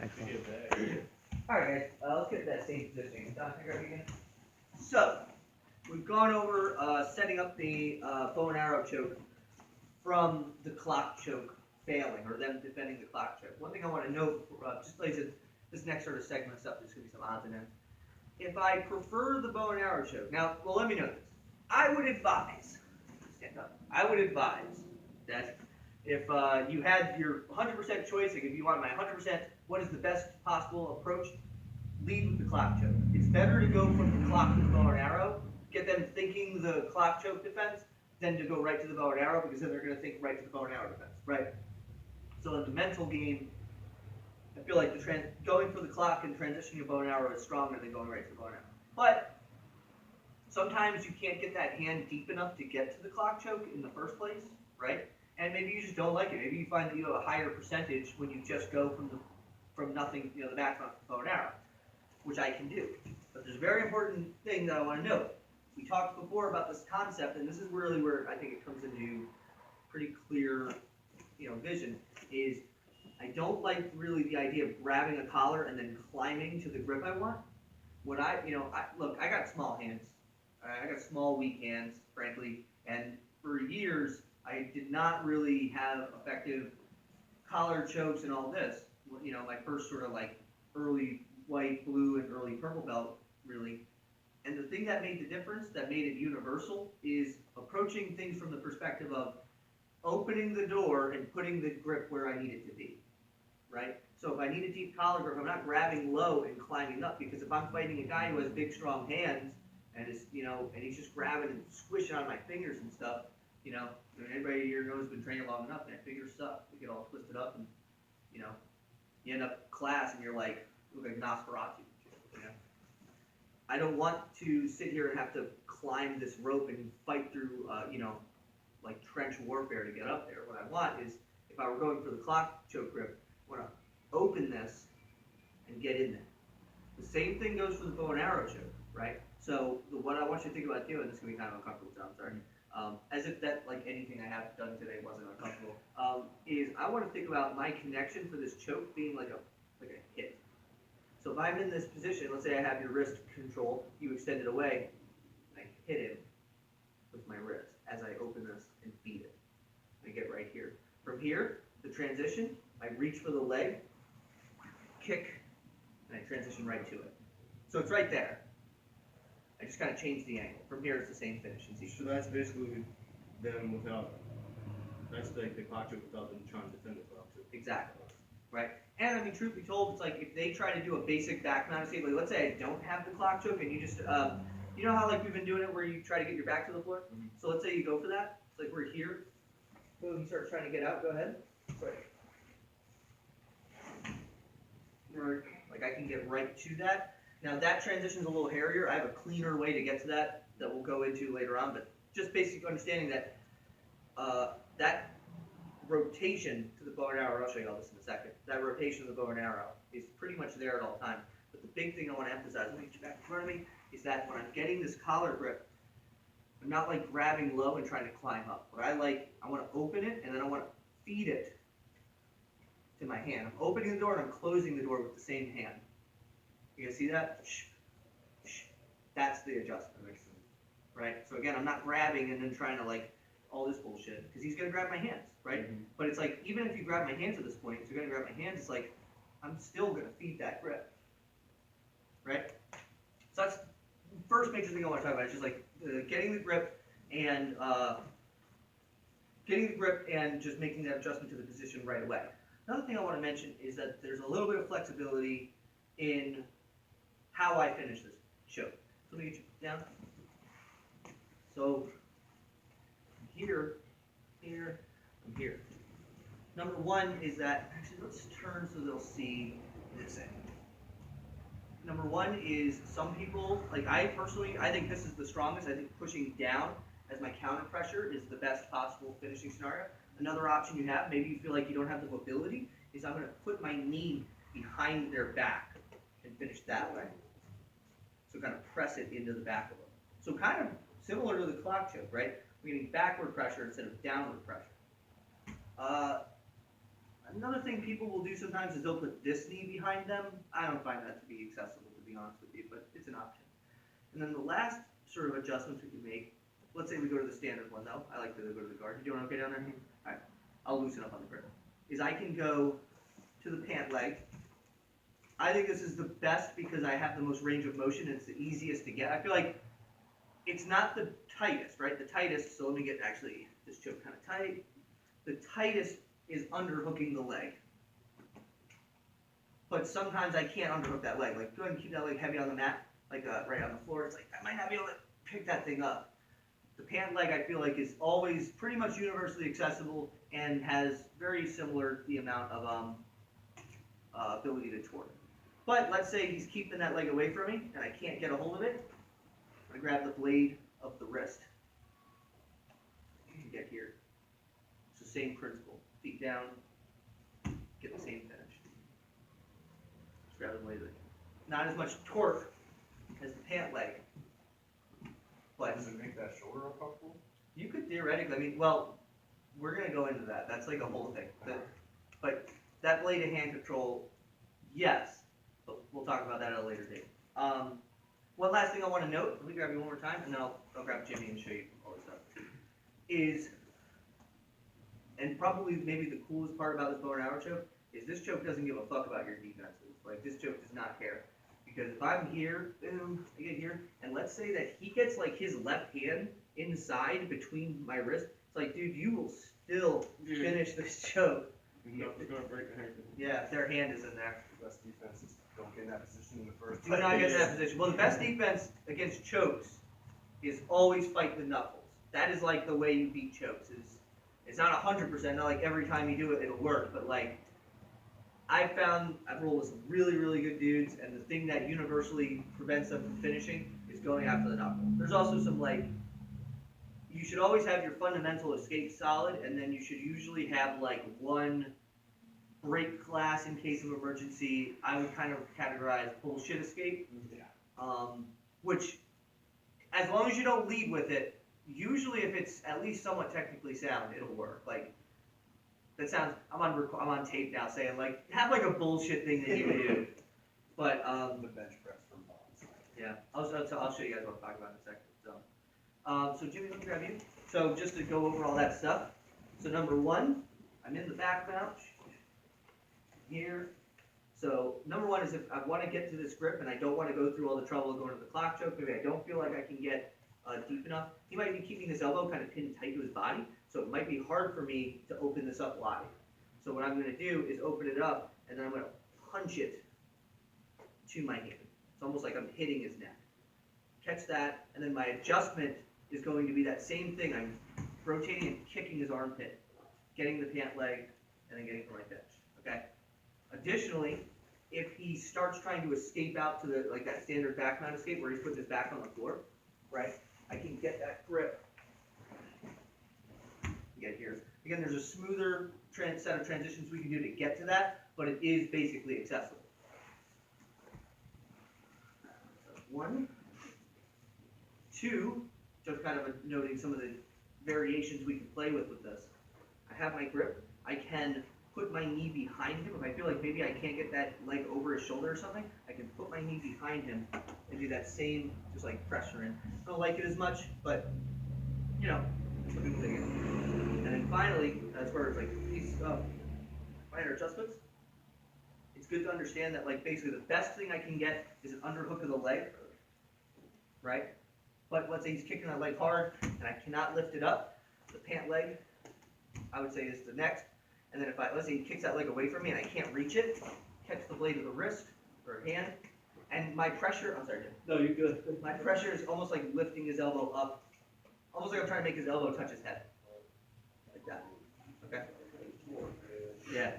Excellent. Alright guys, let's get to that same positioning. Don, can I grab you again? So, we've gone over setting up the bow and arrow choke from the clock choke failing, or them defending the clock choke. One thing I want to note, just plays this next sort of segment stuff, there's going to be some odds and ends. If I prefer the bow and arrow choke, now, well, let me know this. I would advise, stand up, I would advise that if you had your 100% choice, like if you want my 100%, what is the best possible approach, lead with the clock choke. It's better to go from the clock to the bow and arrow, get them thinking the clock choke defense, than to go right to the bow and arrow, because then they're going to think right to the bow and arrow defense, right? So in the mental game, I feel like going for the clock and transitioning to bow and arrow is stronger than going right to the bow and arrow. But sometimes you can't get that hand deep enough to get to the clock choke in the first place, right? And maybe you just don't like it. Maybe you find that you have a higher percentage when you just go from nothing, the background to the bow and arrow, which I can do. But there's a very important thing that I want to note. We talked before about this concept, and this is really where I think it comes into pretty clear, vision, is I don't like really the idea of grabbing a collar and then climbing to the grip I want. Look, I got small hands. I got small, weak hands, frankly, and for years, I did not really have effective collar chokes and all this. My first sort of like early white, blue, and early purple belt, really. And the thing that made the difference, that made it universal, is approaching things from the perspective of opening the door and putting the grip where I need it to be, right? So if I need a deep collar grip, I'm not grabbing low and climbing up, because if I'm fighting a guy who has big, strong hands, and and he's just grabbing and squishing on my fingers and stuff, anybody here knows been training long enough, man, fingers suck. They get all twisted up, and you end up class and you're like, look like Nosferatu. I don't want to sit here and have to climb this rope and fight through, like trench warfare to get up there. What I want is, if I were going for the clock choke grip, I want to open this and get in there. The same thing goes for the bow and arrow choke, right? So what I want you to think about doing, this is going to be kind of uncomfortable, so I'm sorry. As if that, like anything I have done today wasn't uncomfortable, is I want to think about my connection for this choke being like a hit. So if I'm in this position, let's say I have your wrist control, you extend it away, and I hit him with my wrist as I open this and beat it. I get right here. From here, the transition, I reach for the leg, kick, and I transition right to it. So it's right there. I just kind of changed the angle. From here, it's the same finish. So that's basically them that's like the clock choke without them trying to defend the clock choke. Exactly. Right? And I mean, truth be told, it's like if they try to do a basic back mount escape, like let's say I don't have the clock choke and you just, you know how like we've been doing it where you try to get your back to the floor? Mm-hmm. So let's say you go for that. It's like we're here. Boom, you start trying to get out. Go ahead. Right. Like I can get right to that. Now that transition's a little hairier. I have a cleaner way to get to that we'll go into later on. But just basic understanding that that rotation to the bow and arrow, I'll show you all this in a second, that rotation of the bow and arrow is pretty much there at all times. But the big thing I want to emphasize, let me get you back in front of me, is that when I'm getting this collar grip, I'm not like grabbing low and trying to climb up. What I want to open it, and then I want to feed it to my hand. I'm opening the door and I'm closing the door with the same hand. You guys see that? That's the adjustment, right? So again, I'm not grabbing and then trying to like all this bullshit, because he's going to grab my hands, right? Mm-hmm. But it's like, even if you grab my hands at this point, if you're going to grab my hands, it's like, I'm still going to feed that grip, right? So that's the first major thing I want to talk about. It's just like getting the grip and just making that adjustment to the position right away. Another thing I want to mention is that there's a little bit of flexibility in how I finish this choke. So let me get you down. So here, and here. Number one is that, actually let's turn so they'll see this end. Number one is some people, like I personally, I think this is the strongest. I think pushing down as my counter pressure is the best possible finishing scenario. Another option you have, maybe you feel like you don't have the mobility, is I'm going to put my knee behind their back and finish that way. So kind of press it into the back of them. So kind of similar to the clock choke, right? We're getting backward pressure instead of downward pressure. Another thing people will do sometimes is they'll put this knee behind them. I don't find that to be accessible, to be honest with you, but it's an option. And then the last sort of adjustments we can make, let's say we go to the standard one though. I like to go to the guard. You doing okay down there? Alright, I'll loosen up on the grip. Is I can go to the pant leg. I think this is the best because I have the most range of motion and it's the easiest to get. I feel like it's not the tightest, right? The tightest, so let me get actually this choke kind of tight. The tightest is underhooking the leg. But sometimes I can't underhook that leg. Like, go ahead and keep that leg heavy on the mat, like right on the floor. It's like, I might not be able to pick that thing up. The pant leg, I feel like, is always pretty much universally accessible and has very similar the amount of ability to torque. But let's say he's keeping that leg away from me and I can't get a hold of it. I'm going to grab the blade of the wrist. You can get here. It's the same principle. Feet down, get the same finish. Just grab the blade of it. Not as much torque as the pant leg. But Does it make that shoulder uncomfortable? you could theoretically, I mean, well, we're going to go into that. That's like a whole thing. But that blade of hand control, yes. But we'll talk about that at a later date. One last thing I want to note, let me grab you one more time, and then I'll grab Jimmy and show you all this stuff, is, and probably maybe the coolest part about this bow and arrow choke, is this choke doesn't give a fuck about your defenses. Like, this choke does not care. Because if I'm here, boom, I get here, and let's say that he gets, like, his left hand inside between my wrist, it's like, dude, you will still finish this choke. No, it's gonna break the hand. Yeah, if their hand is in there. The best defenses don't get in that position in the first Do not get in that position. Well, the best defense against chokes is always fight the knuckles. That is like the way you beat chokes. It's not 100%, not like every time you do it, it'll work, but like, I've rolled with some really, really good dudes, and the thing that universally prevents them from finishing is going after the knuckle. There's also some like, you should always have your fundamental escape solid, and then you should usually have like one break class in case of emergency. I would kind of categorize bullshit escape, which, as long as you don't lead with it, usually if it's at least somewhat technically sound, it'll work. Like, that sounds, I'm on tape now saying like, have like a bullshit thing that you do. But, The bench press from bonds. yeah, I'll show you guys what I'm talking about in a second. So Jimmy, let me grab you. So just to go over all that stuff. So number one, I'm in the back mount here. So number one is if I want to get to this grip and I don't want to go through all the trouble of going to the clock choke, maybe I don't feel like I can get deep enough. He might be keeping his elbow kind of pinned tight to his body, so it might be hard for me to open this up wide. So what I'm going to do is open it up, and then I'm going to punch it to my hand. It's almost like I'm hitting his neck. Catch that, and then my adjustment is going to be that same thing. I'm rotating and kicking his armpit, getting the pant leg, and then getting for my finish. Okay. Additionally, if he starts trying to escape out to the like that standard back mount escape where he's putting his back on the floor, right? I can get that grip. Get here. Again, there's a smoother set of transitions we can do to get to that, but it is basically accessible. So 1, 2, just kind of noting some of the variations we can play with this. I have my grip. I can put my knee behind him. If I feel like maybe I can't get that leg over his shoulder or something, I can put my knee behind him and do that same, just like pressure in. I don't like it as much, but, you know, it's what people dig in. And then finally, as far as like these minor adjustments, it's good to understand that like basically the best thing I can get is an underhook of the leg, right? But let's say he's kicking that leg hard and I cannot lift it up, the pant leg, I would say is the next. And then if let's say he kicks that leg away from me and I can't reach it, catch the blade of the wrist or hand, and my pressure, I'm sorry, Jim. No, you're good. My pressure is almost like lifting his elbow up, almost like I'm trying to make his elbow touch his head. Like that, okay? Yeah.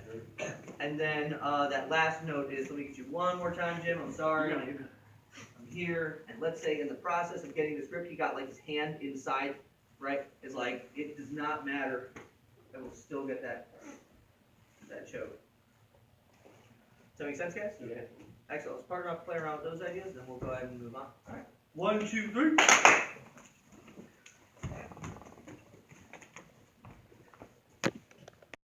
And then that last note is, let me get you one more time, Jim, I'm sorry. I'm here, and let's say in the process of getting this grip, he got like his hand inside, right? It's like, it does not matter, I will still get that choke. Does that make sense, guys? Yeah. Excellent. Let's partner up, play around with those ideas, then we'll go ahead and move on. All right. 1, 2, 3.